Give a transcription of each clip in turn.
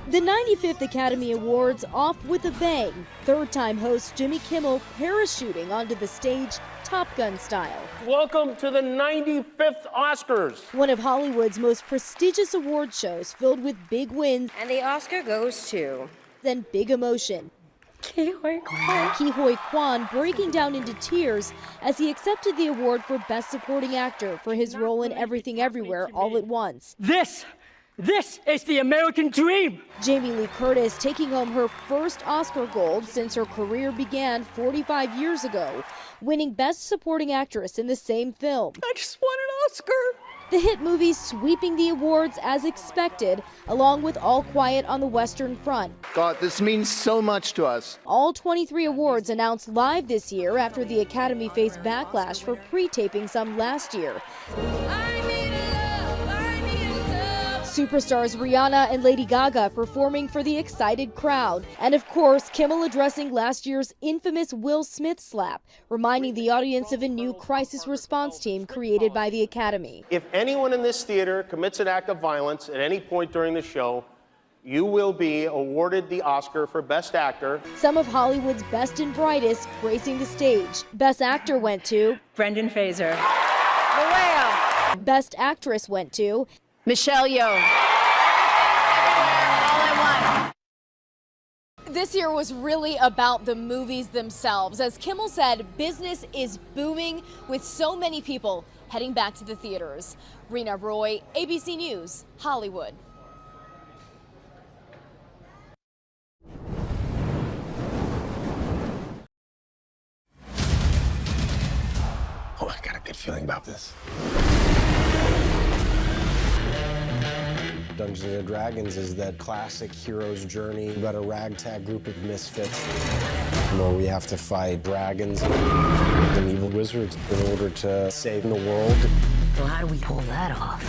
The 95th Academy Awards off with a bang. Third-time host Jimmy Kimmel parachuting onto the stage, Top Gun style. Welcome to the 95th Oscars. One of Hollywood's most prestigious award shows filled with big wins. And the Oscar goes to... Then big emotion. Ke Huy Quan breaking down into tears as he accepted the award for Best Supporting Actor for his role in Everything Everywhere All at Once. This is the American dream! Jamie Lee Curtis taking home her first Oscar gold since her career began 45 years ago, winning Best Supporting Actress in the same film. I just won an Oscar! The hit movie sweeping the awards as expected, along with All Quiet on the Western Front. God, this means so much to us. All 23 awards announced live this year after the Academy faced backlash for pre-taping some last year. Superstars Rihanna and Lady Gaga performing for the excited crowd. And of course, Kimmel addressing last year's infamous Will Smith slap, reminding the audience of a new crisis response team created by the Academy. If anyone in this theater commits an act of violence at any point during the show, you will be awarded the Oscar for Best Actor. Some of Hollywood's best and brightest gracing the stage. Best Actor went to Brendan Fraser. Best Actress went to Michelle Yeoh. This year was really about the movies themselves. As Kimmel said, business is booming with so many people heading back to the theaters. Rena Roy, ABC News, Hollywood. Oh, I got a good feeling about this. Dungeons and Dragons is that classic hero's journey about a ragtag group of misfits where we have to fight dragons and evil wizards in order to save the world. So how do we pull that off?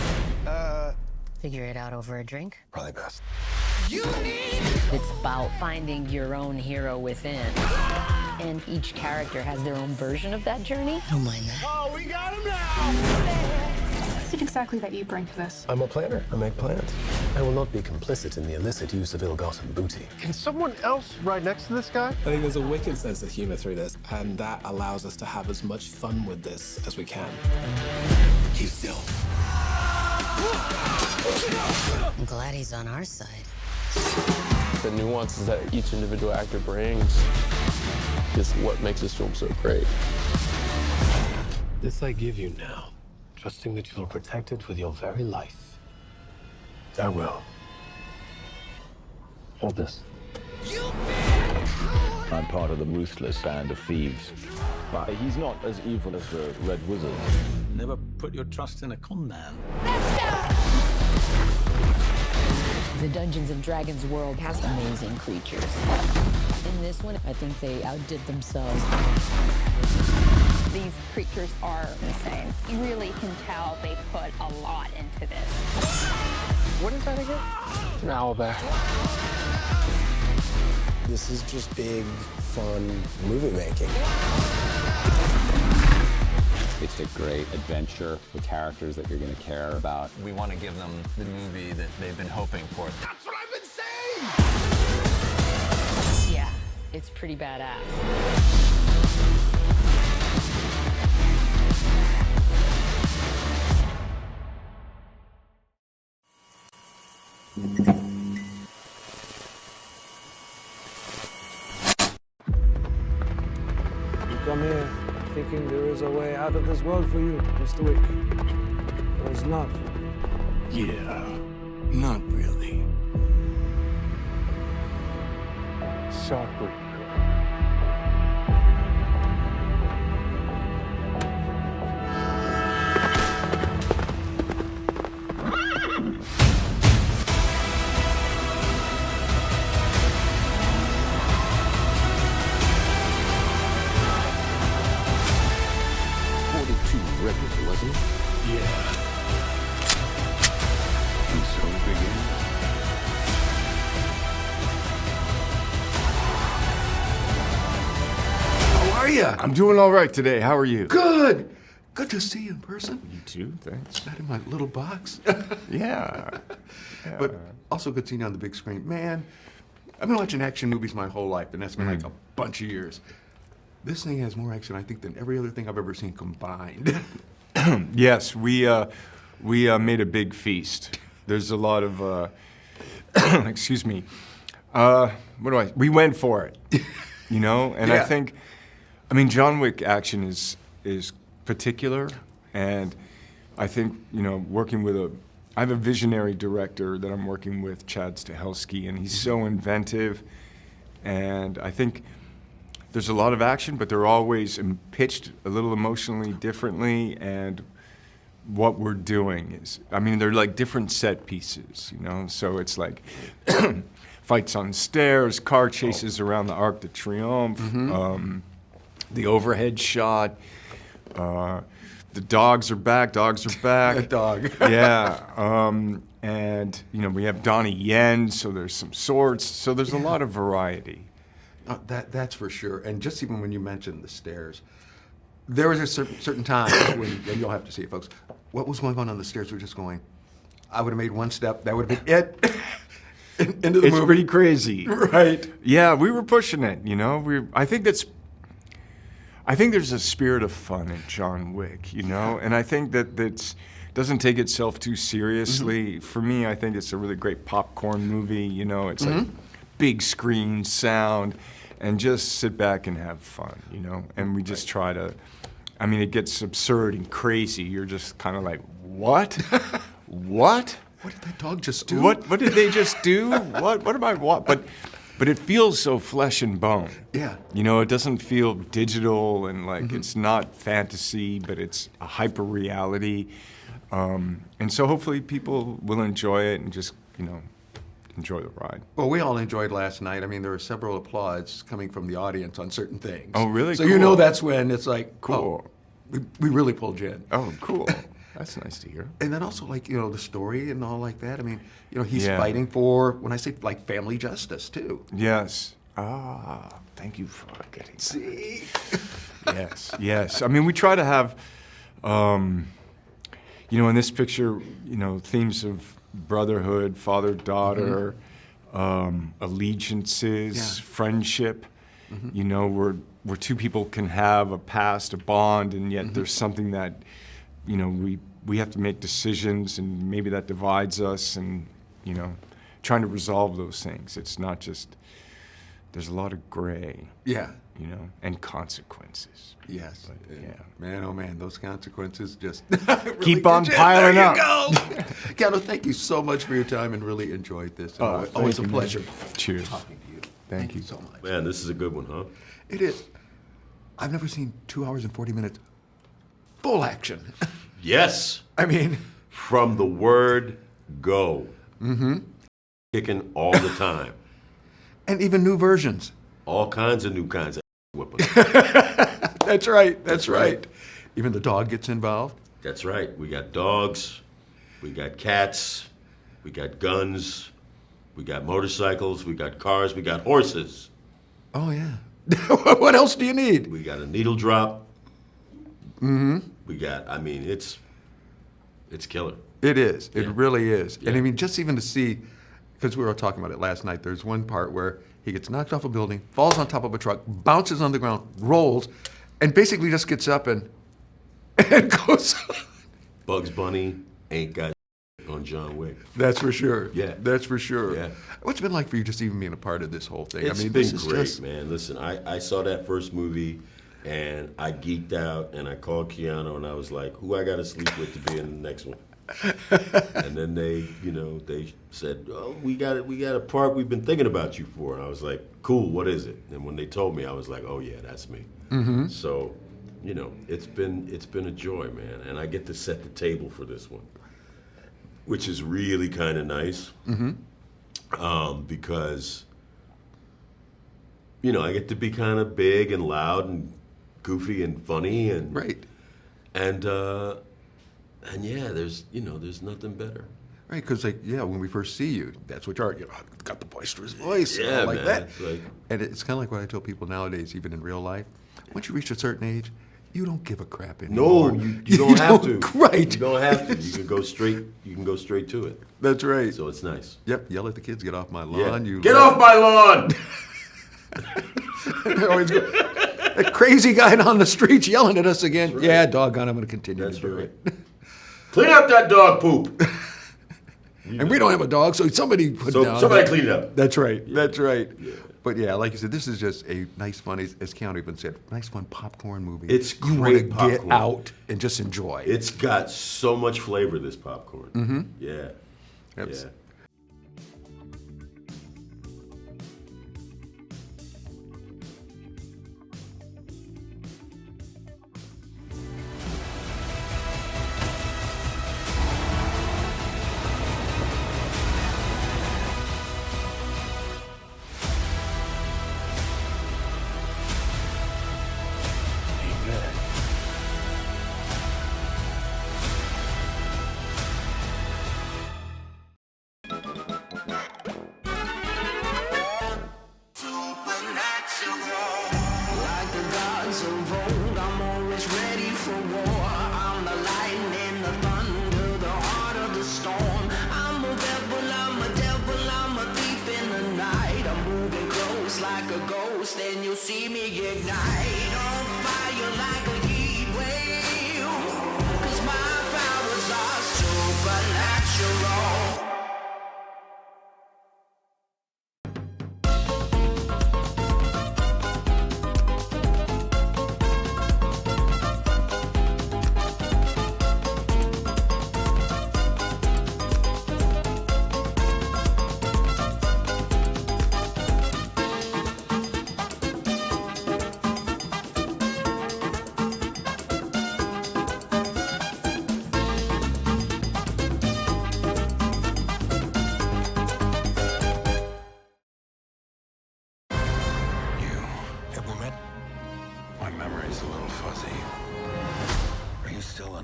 Figure it out over a drink? Probably best. It's about finding your own hero within. And each character has their own version of that journey. I don't mind that. Oh, we got him now! What is it exactly that you bring to this? I'm a planner. I make plans. I will not be complicit in the illicit use of ill-gotten booty. Can someone else ride next to this guy? I think there's a wicked sense of humor through this, and that allows us to have as much fun with this as we can. Keep still. I'm glad he's on our side. The nuances that each individual actor brings is what makes this film so great. This I give you now, trusting that you'll protect it with your very life. I will. Hold this. I'm part of the ruthless band of thieves. But he's not as evil as the Red Wizard. Never put your trust in a con man. The Dungeons and Dragons world has amazing creatures. In this one, I think they outdid themselves. These creatures are insane. You really can tell they put a lot into this. What is that again? An owlback. This is just big, fun movie making. It's a great adventure with characters that you're going to care about. We want to give them the movie that they've been hoping for. That's what I've been saying! Yeah, it's pretty badass. You come here thinking there is a way out of this world for you, Mr. Wick. There's not. Yeah, not really. Shocker. Reddick, wasn't it? Yeah. And so it began. How are you? I'm doing all right today. How are you? Good! Good to see you in person. You too, thanks. Not in my little box. Yeah. But also good seeing you on the big screen. Man, I've been watching action movies my whole life, and that's been like a bunch of years. This thing has more action, I think, than every other thing I've ever seen combined. Yes, we made a big feast. There's a lot of, excuse me, we went for it, you know? And Yeah. I think, I mean, John Wick action is particular, and I think, you know, working with I have a visionary director that I'm working with, Chad Stahelski, and he's so inventive, and I think there's a lot of action, but they're always pitched a little emotionally differently, and what we're doing is, I mean, they're like different set pieces, you know? So it's like fights on stairs, car chases around the Arc de Triomphe, the overhead shot, the dogs are back. A dog. Yeah. And, you know, we have Donnie Yen, so there's some swords, so there's a lot of variety. That's for sure. And just even when you mentioned the stairs, there was a certain time when, and you'll have to see it, folks, what was going on the stairs? We're just going, I would have made one step, that would have been it. Into the It's movie. pretty crazy. Right. Yeah, we were pushing it, you know? I think there's a spirit of fun in John Wick, you know? And I think that doesn't take itself too seriously. For me, I think it's a really great popcorn movie, you know? It's like big screen sound, and just sit back and have fun, you know? And we just try to, I mean, it gets absurd and crazy. You're just kind of like, what? What? What did that dog just do? What did they just do? What am I, what? But it feels so flesh and bone. Yeah. You know, it doesn't feel digital and like it's not fantasy, but it's a hyper reality. And so hopefully people will enjoy it and just, you know, enjoy the ride. Well, we all enjoyed last night. I mean, there were several applauds coming from the audience on certain things. Oh, really? So Cool. you know that's when it's like, Cool. oh, we really pulled you in. Oh, cool. That's nice to hear. And then also, like, you know, the story and all like that. I mean, you know, he's Yeah. fighting for, when I say, like, family justice, too. Yes. Thank you for getting that. See? Yes. I mean, we try to have, you know, in this picture, you know, themes of brotherhood, father-daughter, allegiances, friendship. You know, where two people can have a past, a bond, and yet there's something that, you know, we have to make decisions, and maybe that divides us, and, you know, trying to resolve those things. It's not just, there's a lot of gray. Yeah. You know, and consequences. Yes. But, yeah. Man, oh man, those consequences just really Keep on get you. piling there up. You go. Keanu, thank you so much for your time, and really enjoyed this. Always a thank you, pleasure man. Cheers. talking to you. Thank you so much. Man, this is a good one, huh? It is. I've never seen 2 hours and 40 minutes full action. Yes. I mean, from the word go. Kicking all the time. And even new versions. All kinds of new kinds of whipping. That's right. That's right. Even the dog gets involved. That's right. We got dogs, we got cats, we got guns, we got motorcycles, we got cars, we got horses. Oh, yeah. What else do you need? We got a needle drop. We got, I mean, it's killer. It is. It really is. Yeah. And I mean, just even to see, because we were talking about it last night, there's one part where he gets knocked off a building, falls on top of a truck, bounces on the ground, rolls, and basically just gets up and goes on. Bugs Bunny ain't got on John Wick. That's for sure. Yeah. That's for sure. Yeah. What's it been like for you just even being a part of this whole thing? It's I mean, been this is great, just... man. Listen, I saw that first movie, and I geeked out, and I called Keanu, and I was like, who I got to sleep with to be in the next one? And then they, you know, they said, oh, we got a part we've been thinking about you for. And I was like, cool, what is it? And when they told me, I was like, oh yeah, that's me. So, you know, it's been a joy, man. And I get to set the table for this one, which is really kind of nice. Because, you know, I get to be kind of big and loud and goofy and funny and and yeah, there's nothing better. Right, because like, yeah, when we first see you, that's what you are. You know, got the boisterous voice, and all like man, that. it's like... And it's kind of like what I tell people nowadays, even in real life. Once you reach a certain age, you don't give a crap anymore. No, you don't have to. Right. You don't have to. You can go straight. You can go straight to it. That's right. So it's nice. Yep. Yell at the kids. Get off my lawn. Yeah. You Get off my lawn. That crazy guy on the streets yelling at us again. Right. Yeah, doggone, I'm going to continue to do it. Clean up that dog poop. And we don't have a dog, so somebody put it down. Somebody clean it up. That's right. Yeah. That's right. Yeah. But yeah, like you said, this is just a nice, fun, as Keanu even said, nice, fun popcorn movie. It's you great want to popcorn. get out and just enjoy. It's got so much flavor, this popcorn. Mm-hmm. Yeah. Yep. Yeah. Then you'll see me ignite on fire like a heat wave. 'Cause my powers are supernatural.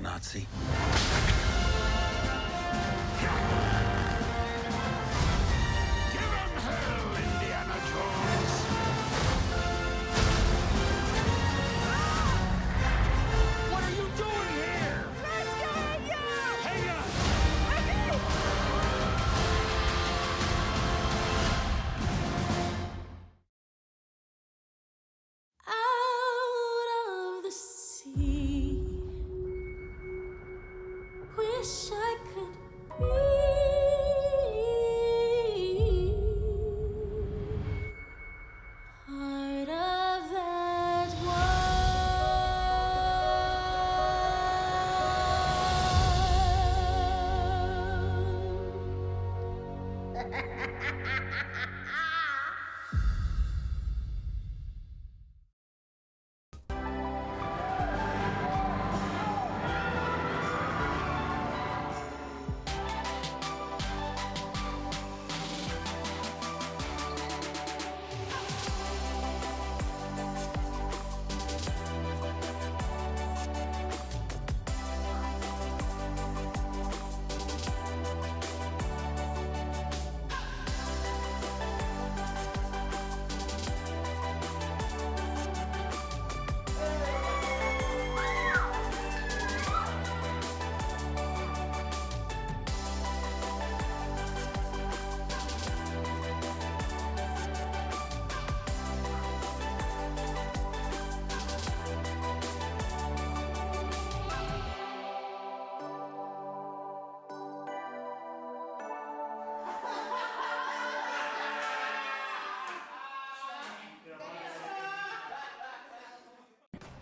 Nazi. Wish I could be part of that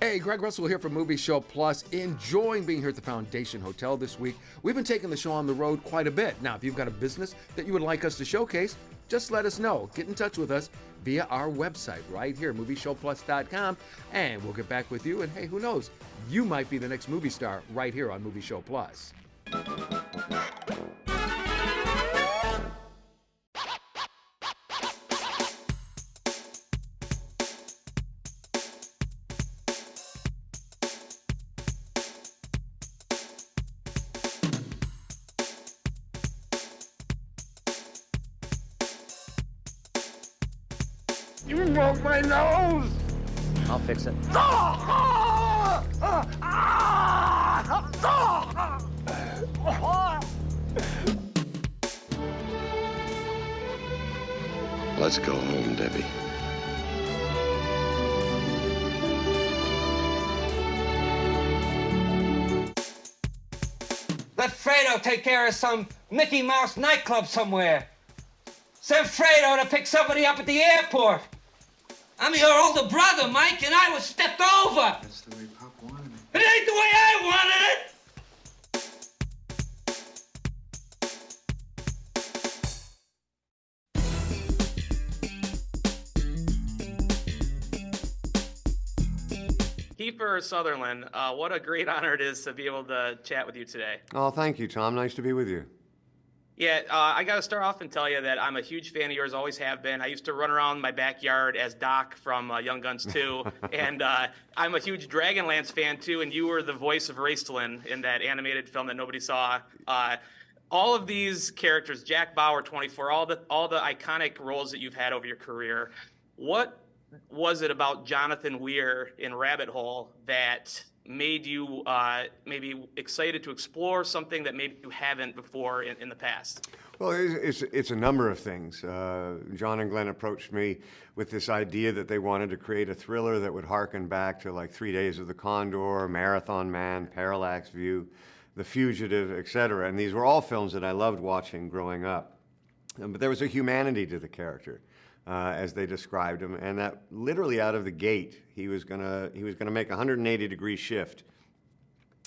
Hey, Greg Russell here from Movie Show Plus, enjoying being here at the Foundation Hotel this week. We've been taking the show on the road quite a bit. Now, if you've got a business that you would like us to showcase, just let us know. Get in touch with us via our website right here, movieshowplus.com, and we'll get back with you. And hey, who knows? You might be the next movie star right here on Movie Show Plus. You broke my nose! I'll fix it. Let's go home, Debbie. Let Fredo take care of some Mickey Mouse nightclub somewhere. Send Fredo to pick somebody up at the airport. I'm your older brother, Mike, and I was stepped over. That's the way Pop wanted it. It ain't the way I wanted it. Keifer Sutherland, what a great honor it is to be able to chat with you today. Oh, thank you, Tom. Nice to be with you. Yeah, I got to start off and tell you that I'm a huge fan of yours, always have been. I used to run around my backyard as Doc from Young Guns 2, and I'm a huge Dragonlance fan too, and you were the voice of Raistlin in that animated film that nobody saw. All of these characters, Jack Bauer, 24, all the iconic roles that you've had over your career, what was it about Jonathan Weir in Rabbit Hole that made you maybe excited to explore something that maybe you haven't before in the past? Well, it's a number of things. John and Glenn approached me with this idea that they wanted to create a thriller that would harken back to like 3 Days of the Condor, Marathon Man, Parallax View, The Fugitive, etc. And these were all films that I loved watching growing up. But there was a humanity to the character. As they described him, and that literally out of the gate, he was gonna make a 180-degree shift.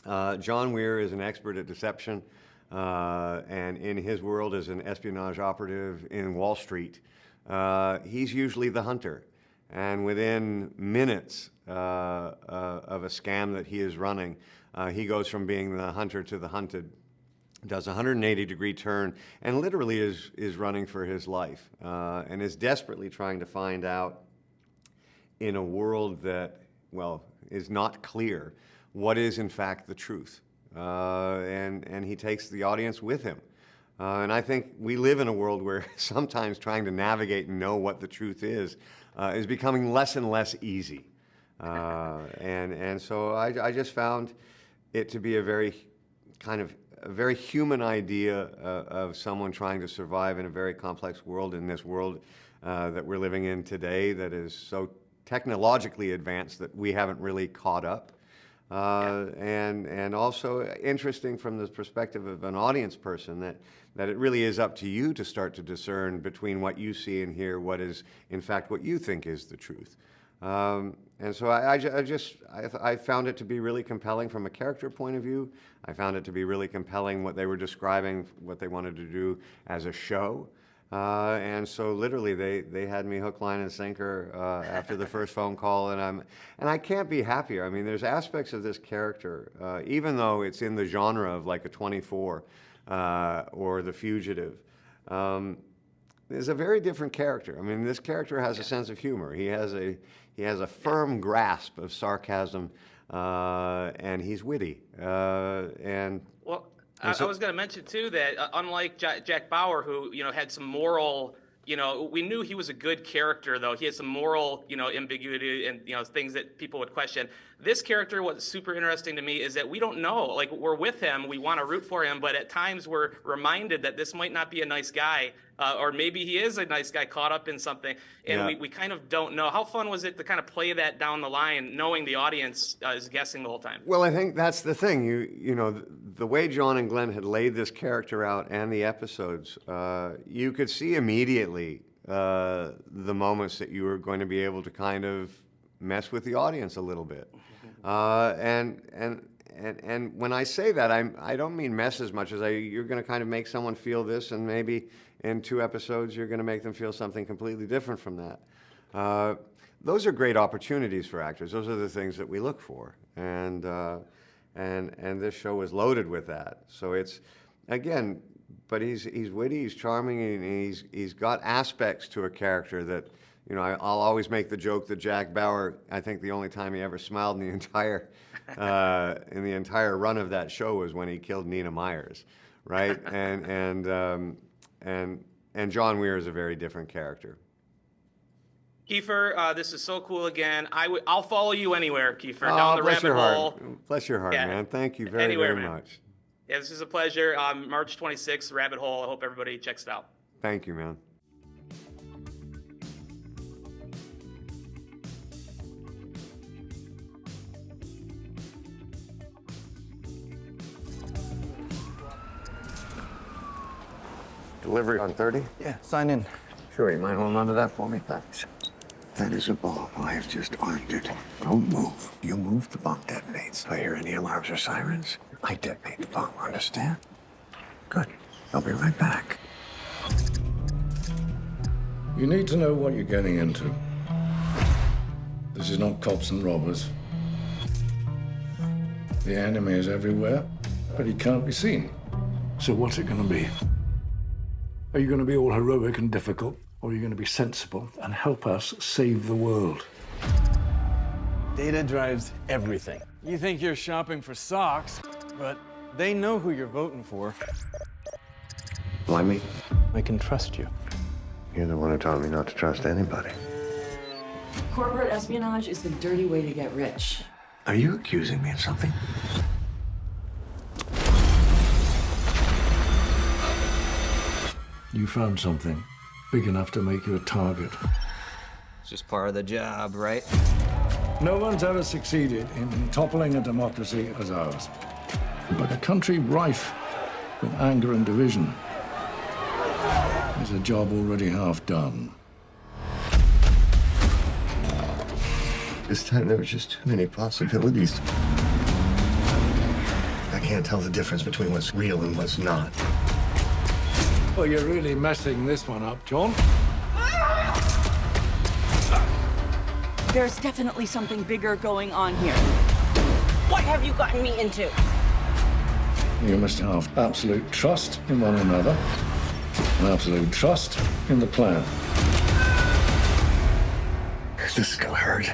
John Weir is an expert at deception, and in his world as an espionage operative in Wall Street, he's usually the hunter. And within minutes of a scam that he is running, he goes from being the hunter to the hunted. Does a 180-degree turn and literally is running for his life and is desperately trying to find out in a world that, well, is not clear what is in fact the truth. And he takes the audience with him. And I think we live in a world where sometimes trying to navigate and know what the truth is becoming less and less easy. And so I just found it to be a very human idea of someone trying to survive in a very complex world, in this world that we're living in today that is so technologically advanced that we haven't really caught up. And also interesting from the perspective of an audience person that it really is up to you to start to discern between what you see and hear what is in fact what you think is the truth. And so I found it to be really compelling from a character point of view. I found it to be really compelling what they were describing, what they wanted to do as a show. And so literally they had me hook, line, and sinker after the first phone call, and I can't be happier. I mean, there's aspects of this character, even though it's in the genre of like a 24 or The Fugitive. Is a very different character. I mean, this character has a sense of humor. He has a firm grasp of sarcasm, and he's witty. Well, I was going to mention too that unlike Jack Bauer, who had some moral, we knew he was a good character, though he had some moral, ambiguity and things that people would question. This character, what's super interesting to me is that we don't know. Like, we're with him, we want to root for him, but at times we're reminded that this might not be a nice guy, or maybe he is a nice guy caught up in something, and we kind of don't know. How fun was it to kind of play that down the line, knowing the audience is guessing the whole time? Well, I think that's the thing. The way John and Glenn had laid this character out and the episodes, you could see immediately the moments that you were going to be able to kind of mess with the audience a little bit. And when I say that, I don't mean mess as much as you're going to kind of make someone feel this, and maybe in 2 episodes you're going to make them feel something completely different from that. Those are great opportunities for actors. Those are the things that we look for, and this show is loaded with that. So it's, again, but he's witty, he's charming, and he's got aspects to a character that, I'll always make the joke that Jack Bauer, I think the only time he ever smiled in the entire run of that show was when he killed Nina Myers, right? and John Weir is a very different character. Keifer, this is so cool again. I'll follow you anywhere, Keifer. Down the bless rabbit your hole. heart. Bless your heart, Yeah. man. Thank you very, Anywhere, very man. much. Yeah, this is a pleasure. March 26th, Rabbit Hole. I hope everybody checks it out. Thank you, man. Delivery on 30? Yeah, sign in. Sure, you mind holding on to that for me? Thanks. That is a bomb. I have just armed it. Don't move. You move, the bomb detonates. If I hear any alarms or sirens, I detonate the bomb, understand? Good. I'll be right back. You need to know what you're getting into. This is not cops and robbers. The enemy is everywhere, but he can't be seen. So what's it going to be? Are you going to be all heroic and difficult, or are you going to be sensible and help us save the world? Data drives everything. You think you're shopping for socks, but they know who you're voting for. Why me? I can trust you. You're the one who taught me not to trust anybody. Corporate espionage is the dirty way to get rich. Are you accusing me of something? You found something big enough to make you a target. It's just part of the job, right? No one's ever succeeded in toppling a democracy as ours. But a country rife with anger and division is a job already half done. This time there was just too many possibilities. I can't tell the difference between what's real and what's not. Well, you're really messing this one up, John. There's definitely something bigger going on here. What have you gotten me into? You must have absolute trust in one another and absolute trust in the plan. This is gonna hurt.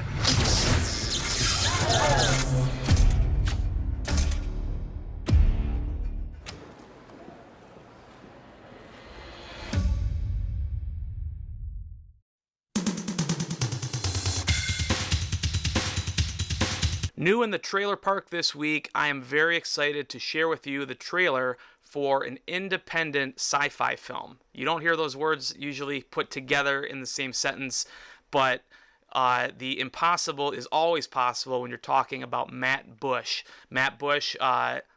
New in the trailer park this week, I am very excited to share with you the trailer for an independent sci-fi film. You don't hear those words usually put together in the same sentence, but the impossible is always possible when you're talking about Matt Bush. Matt Bush,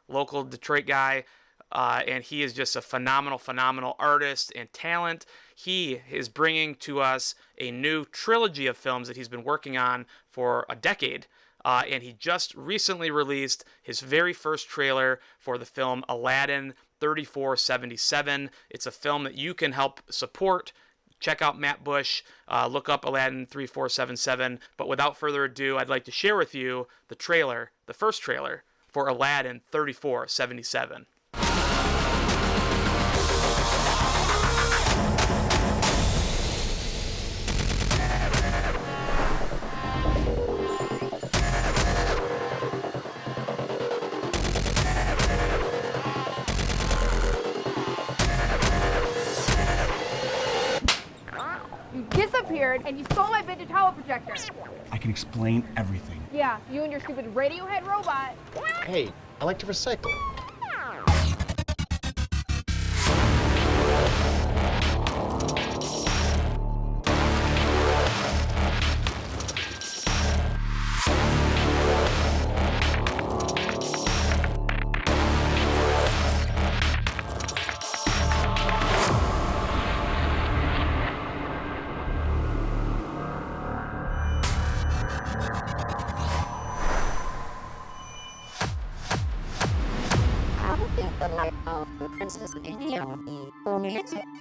local Detroit guy, and he is just a phenomenal artist and talent. He is bringing to us a new trilogy of films that he's been working on for a decade. And he just recently released his very first trailer for the film ALADDIN 3477. It's a film that you can help support. Check out Matt Bush, look up ALADDIN 3477. But without further ado, I'd like to share with you the trailer, the first trailer for ALADDIN 3477. Disappeared and you stole my vintage hollow projector. I can explain everything. Yeah, you and your stupid Radiohead robot. Hey, I like to recycle.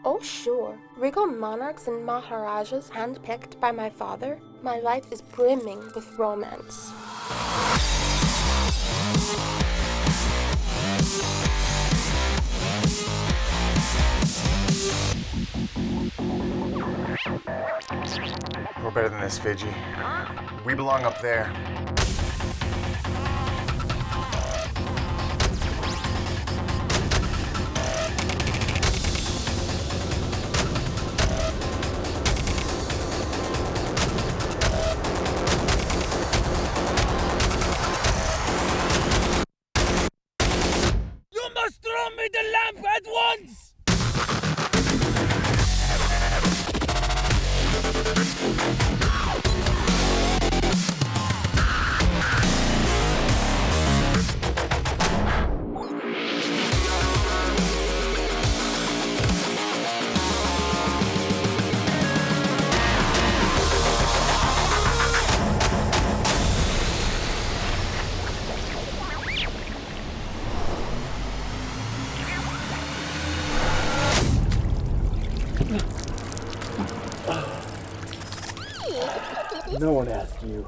Oh, sure. Regal monarchs and maharajas handpicked by my father. My life is brimming with romance. We're better than this, Fiji. We belong up there. No one asked you.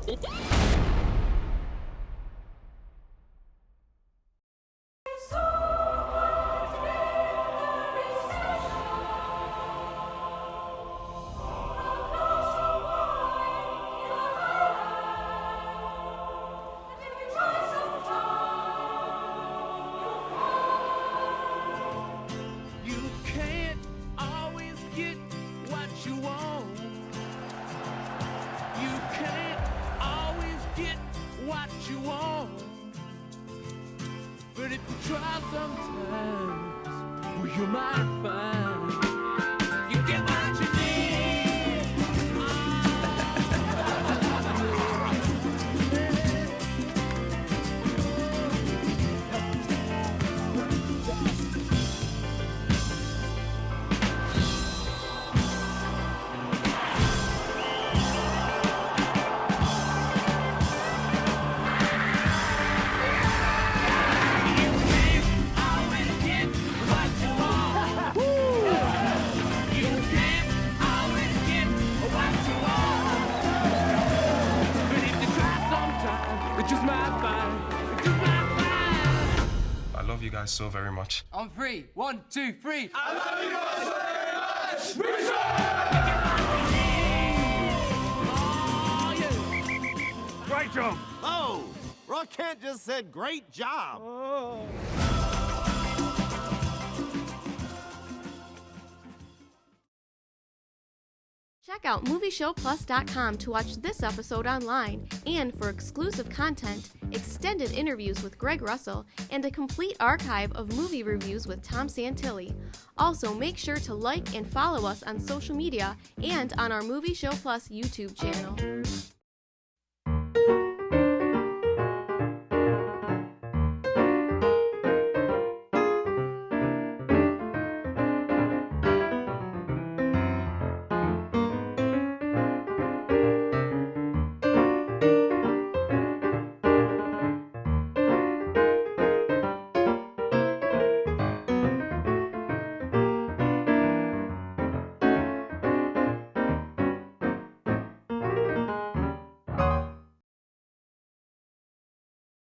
I love you guys so very much. On 3, 1, 2, 3. I love you guys very much! Great job! Oh, Rock Kent just said great job. Check out MovieShowPlus.com to watch this episode online and for exclusive content, extended interviews with Greg Russell, and a complete archive of movie reviews with Tom Santilli. Also, make sure to like and follow us on social media and on our Movie Show Plus YouTube channel.